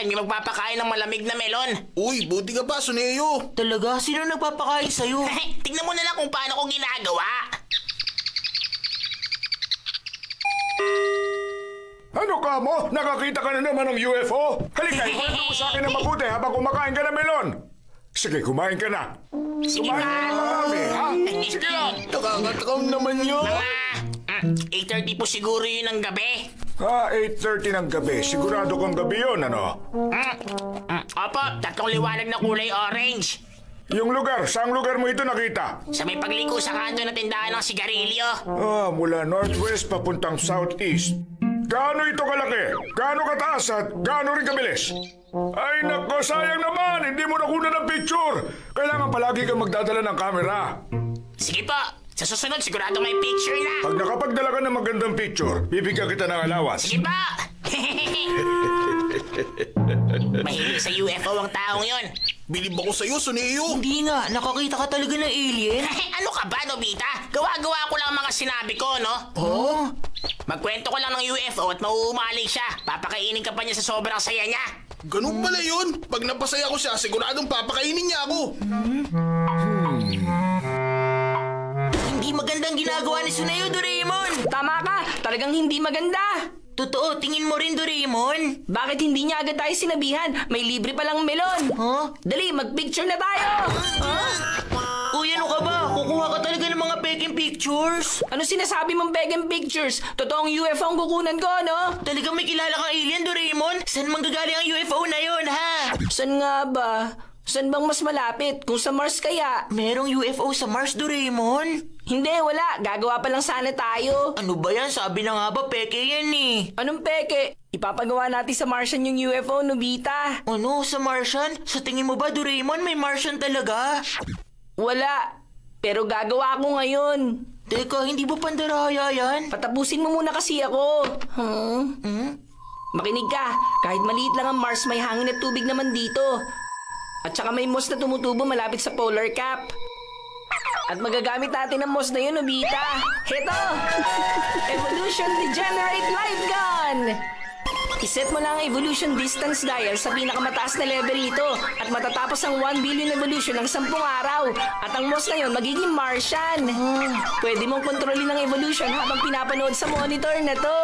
may magpapakain ng malamig na melon. Uy, buti ka pa, Suneo. Talaga? Sino nagpapakain sa'yo? Tignan mo na lang kung paano ko ginagawa. Ano ka mo? Nakakita ka na naman ng UFO? Halika, ikwento mo sa akin ng mabuti habang kumakain ka ng melon. Sige, kumain ka na. Sige Kumain pa. ka na marami, ha? Sige na. Nakakatakam naman yun. Mga 8:30 po siguro yun ng gabi. 8:30 ng gabi. Sigurado kong gabi yun, ano? Opo, 3 liwanag na kulay orange. Yung lugar, saang lugar mo ito nakita? Sa may pagliko sa kanto ng tindahan ng sigarilyo. Mula northwest papuntang southeast. Gaano ito kalaki? Gaano kataas at gaano rin kabilis? Ay nako, sayang naman! Hindi mo nakuha ng picture! Kailangan palagi kang magdadala ng camera. Sige po, sa susunod sigurado may picture na. Pag nakapagdala ka ng magandang picture, bibigyan kita ng allowance. Sige pa! Mahilig sa UFO ang taong yon. Bilib ako sa'yo, Suneo. Hindi nga, nakakita ka talaga ng alien? Ano ka ba, Nobita? Gawa-gawa ko lang mga sinabi ko, no? Oh? Magkwento ko lang ng UFO at mauumali siya. Papakainin ka pa niya sa sobrang saya niya. Ganun pala yun. Pag napasaya ko siya, siguradong papakainin niya ako. Hindi magandang ginagawa ni Suneo, Doraemon! Tama ka! Talagang hindi maganda! Totoo, tingin mo rin, Doraemon? Bakit hindi niya agad tayo sinabihan? May libre palang melon! Huh? Dali, mag-picture na tayo! Uy, ano ka ba? Kukuha ka talaga ng mga peking pictures? Ano sinasabi mong begging pictures? Totoong UFO ang kukunan ko, no? Talagang may kilala kang alien, Doraemon? Saan manggagaling ang UFO na yun, ha? Saan nga ba? Saan bang mas malapit? Kung sa Mars kaya? Merong UFO sa Mars, Doraemon? Hindi, wala. Gagawa pa lang sana tayo. Ano ba yan? Sabi na nga ba, peke yan eh. Anong peke? Ipapagawa natin sa Martian yung UFO, Nobita. Ano? Sa Martian? Sa tingin mo ba, Doraemon, may Martian talaga? Wala. Pero gagawa ko ngayon. Teka, hindi ba pandaraya yan? Patapusin mo muna kasi ako. Makinig ka. Kahit maliit lang ang Mars, may hangin at tubig naman dito. At saka may moss na tumutubo malapit sa polar cap. At magagamit natin ang moss na yun, Nobita. Heto! Evolution Degenerate Light Gun! Iset mo lang ang evolution distance dial sa pinakamataas na level nito at matatapos ang 1 billion evolution ng 10 araw. At ang moss na yun magiging Martian. Pwede mong kontrolin ang evolution habang pinapanood sa monitor na to.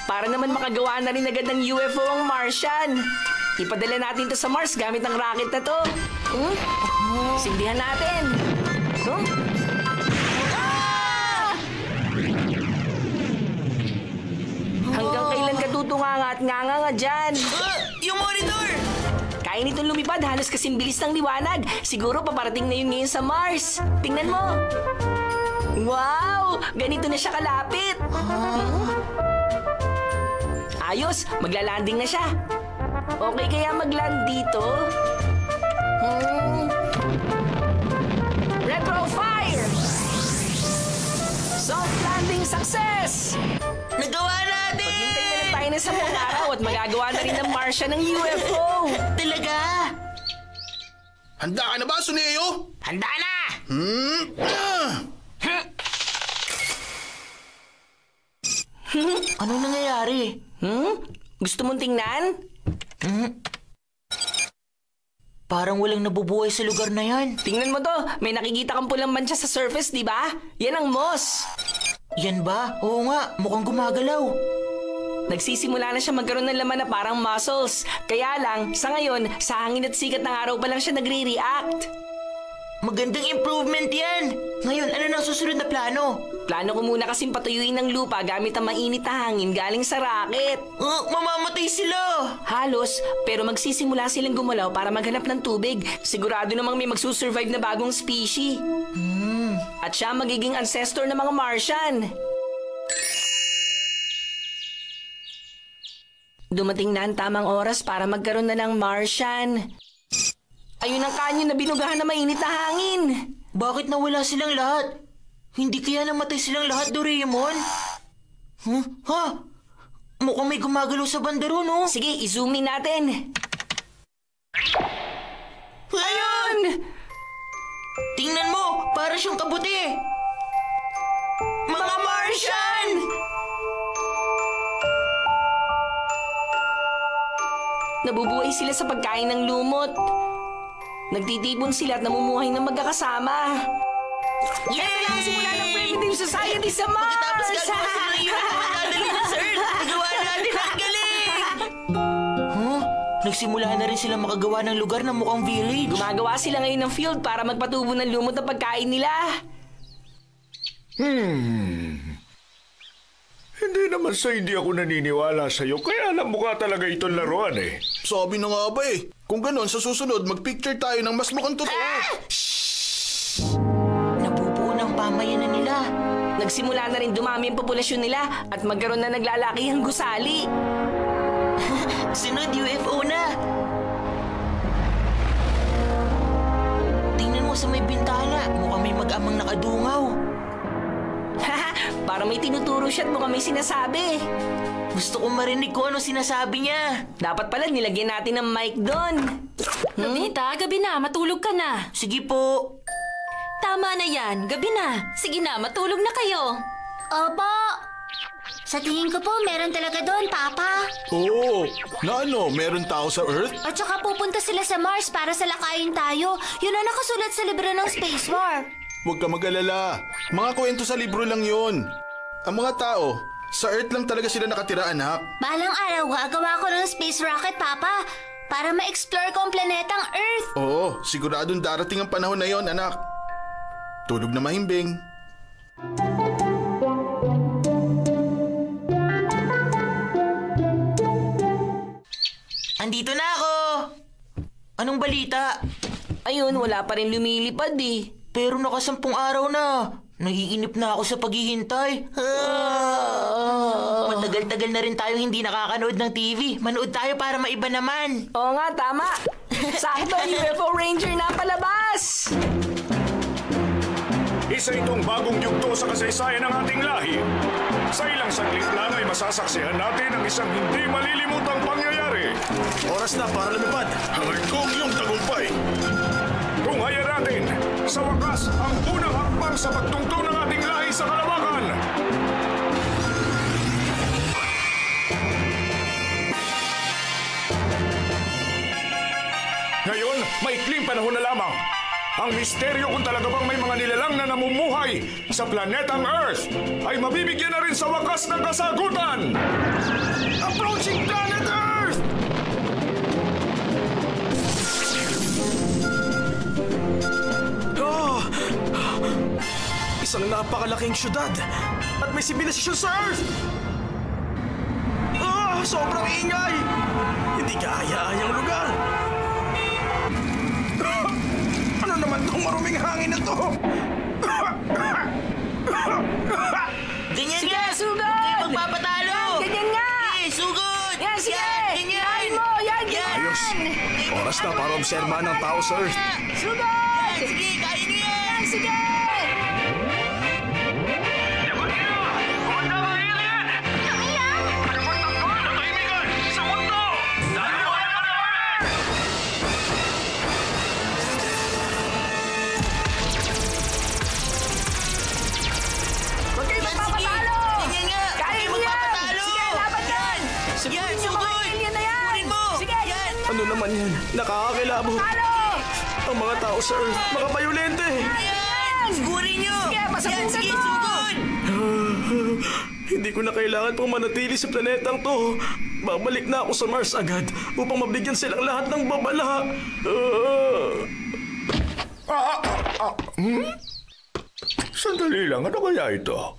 Para naman makagawa na rin agad ng UFO ang Martian. Ipadala natin to sa Mars gamit ang rocket na to. Sindihan natin. Hanggang kailan ka tutunganga at nganga dyan? Yung monitor! Kaya nitong lumipad halos kasing bilis ng liwanag. Siguro paparating na yun ngayon sa Mars. Tingnan mo. Wow! Ganito na siya kalapit. Ayos, maglalanding na siya. Okay kaya mag-land dito? Retro fire! Soft landing success! Nagawa natin! Paghintay na lang tayo ng 10 araw at magagawa na rin ng Martian ng UFO. Talaga? Handa ka na ba, Suneo? Handa na! Anong nangyayari? Gusto mong tingnan? Parang walang nabubuhay sa lugar na yan. Tingnan mo to, may nakikita kang pulang mancha sa surface, di ba? Yan ang moss. Yan ba? Oo nga, mukhang gumagalaw. Nagsisimula na siya magkaroon ng laman na parang muscles. Kaya lang, sa ngayon, sa hangin at sikat ng araw pa lang siya nagre-react. Magandang improvement yan. Ngayon, ano na susunod na plano? Plano ko muna kasing patuyuin ng lupa gamit ang mainit na hangin galing sa rocket. Mamamatay sila! Halos, pero magsisimula silang gumalaw para maghanap ng tubig. Sigurado namang may magsusurvive na bagong species. At siya magiging ancestor ng mga Martian. Dumating na ang tamang oras para magkaroon na ng Martian. Ayun ang kanyo na binugahan na mainit na hangin. Bakit nawala silang lahat? Hindi kaya namatay silang lahat, Doraemon? Ha? Mukhang may gumagalaw sa bandaro, no? Sige, i-zoom in natin. Ayun! Tingnan mo, para siyang kabuti. Mga Martian! Nabubuhay sila sa pagkain ng lumot. Nagtitipon sila at namumuhay ng magkakasama. Ito lang ang simula ng primitive society sa Mars! Tapos gagawa sila ng UFO na dadalhin sa Earth. Nagawa natin, ang galing! Huh? Nagsimula na rin sila makagawa ng lugar na mukhang village. Gumagawa sila ngayon ng field para magpatubo ng lumot na pagkain nila. Hindi naman sa hindi ako naniniwala sa'yo, kaya alam mo ka talaga itong laruan eh. Sabi na nga ba eh. Kung ganon, sa susunod, mag-picture tayo ng mas mukhang totoo. Nabubuo ng pamayanan nila. Nagsimula na rin dumami ang populasyon nila at magkaroon na naglalakihang gusali. Sunod, UFO na! Tingnan mo sa may bintana. Mukhang may mag-amang nakadungaw. Para may tinuturo siya at mukhang may sinasabi. Gusto kong marinig ko ano sinasabi niya. Dapat pala nilagyan natin ng mic doon. Nobita, gabi na. Matulog ka na. Sige po. Tama na yan. Gabi na. Sige na, matulog na kayo. Opo. Sa tingin ko po, meron talaga doon, Papa. Oo. Na ano, meron tao sa Earth? At saka pupunta sila sa Mars para salakayin tayo. Yun ang nakasulat sa libro ng Space War. Huwag ka mag-alala. Mga kwento sa libro lang yon. Ang mga tao, sa Earth lang talaga sila nakatira, anak. Balang araw, gagawa ko ng space rocket, Papa. Para ma-explore ko ang planetang Earth. Oo, siguradong darating ang panahon na yon, anak. Tulog na mahimbing. Andito na ako! Anong balita? Ayun, wala pa rin lumilipad eh. Pero nakasampung araw na. Naiinip na ako sa paghihintay. Matagal-tagal na rin tayo hindi nakakanood ng TV. Manood tayo para maiba naman. Oo nga, tama. Sakto, UFO Ranger na palabas! Isa itong bagong yugto sa kasaysayan ng ating lahi. Sa ilang saglit lang ay masasaksihan natin ang isang hindi malilimutang pangyayari. Oras na para lumipad. Hanggang kong iyong tagumpay. Tunghayan natin, sa wakas, ang unang hakbang sa pagtungtong ng ating lahi sa kalawakan. Ngayon, maikling panahon na lamang. Ang misteryo kung talaga bang may mga nilalang na namumuhay sa planetang Earth ay mabibigyan na rin sa wakas ng kasagutan. Approaching planet Earth! Oh! Isang napakalaking syudad at may sibilisasyon sa Earth! Ah! Sobrang ingay! Hindi kaaya-ayang lugar! Ano naman itong maruming hangin na to? Ganyan Sige, nga! sugod! Huwag kayo magpapatalo! Ganyan nga! Eh, sugod! Yan, sige! Ganyan! Kain mo! Yan, ganyan! Ayos! Oras na para obserbahan ng tao sa Earth. Sugod! Sige, kain niyo yan! Sige! Huwag kayo magpapatalo! Ganyan nga! Huwag Kain kayo mo yan! magpapatalo! Sige, laban yan! Yan, Sugurin yung mga sugod! alien na yan! Sugurin mo! Sige, Yan! yan! Ano naman yan? Nakakakilabo. Talo! Ang mga tao sa Earth, mga bayolente. Yan! Sugurin niyo! Sige, pasabugan Yan, sige, mo! sugod! Hindi ko na kailangan pang manatili sa planetang to. Babalik na ako sa Mars agad upang mabigyan silang lahat ng babala. Sandali lang, ano kaya ito?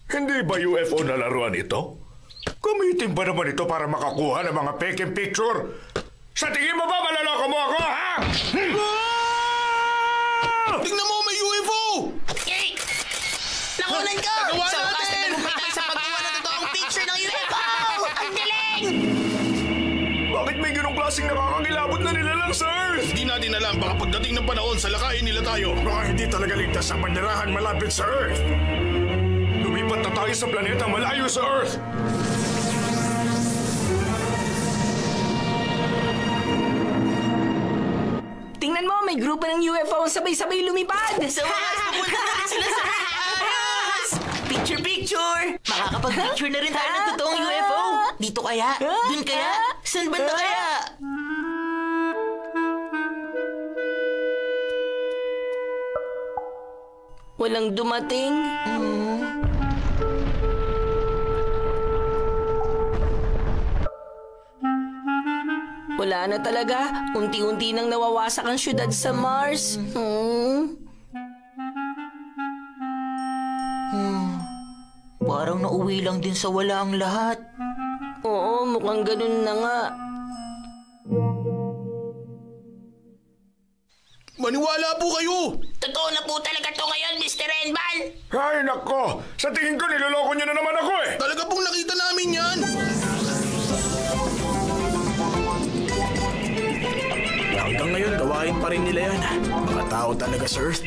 Hindi ba UFO na laruan ito? Gamitin ba naman ito para makakuha ng mga peking picture? Sa tingin mo ba malaloko mo ako, ha? Tingnan mo, may UFO! Yay! Nakunan ko! Nagawa Sa wakas natin! na nagumpay tayo sa paggawa ng totoong picture ng UFO! Ang galing! Bakit may ganong klaseng nakakakilabot na nilalang sa Earth? Di natin alam, baka pagdating ng panahon, salakayin nila tayo. Baka hindi talaga ligtas ang manirahan malapit sa Earth. Lumipat na tayo sa planetang malayo sa Earth. Tingnan mo, may grupo ng UFO ang sabay-sabay lumipad! Sa wakas, pupunta na rin sila sa ayos! Picture! Makakapag-picture na rin tayo ng totoong UFO! Dito kaya? Dun kaya? Saan banda kaya? Walang dumating. Wala na talaga. Unti-unti nang nawawasak ang syudad sa Mars. Parang nauwi lang din sa wala ang lahat. Oo, mukhang ganun na nga. Maniwala po kayo! Totoo na po talaga to ngayon, Mr. Renban. Ay, nako! Sa tingin ko, niloloko niyo na naman ako eh! Talaga pong nakita namin yan! Hanggang ngayon, gawain pa rin nila yan. Mga tao talaga sa Earth.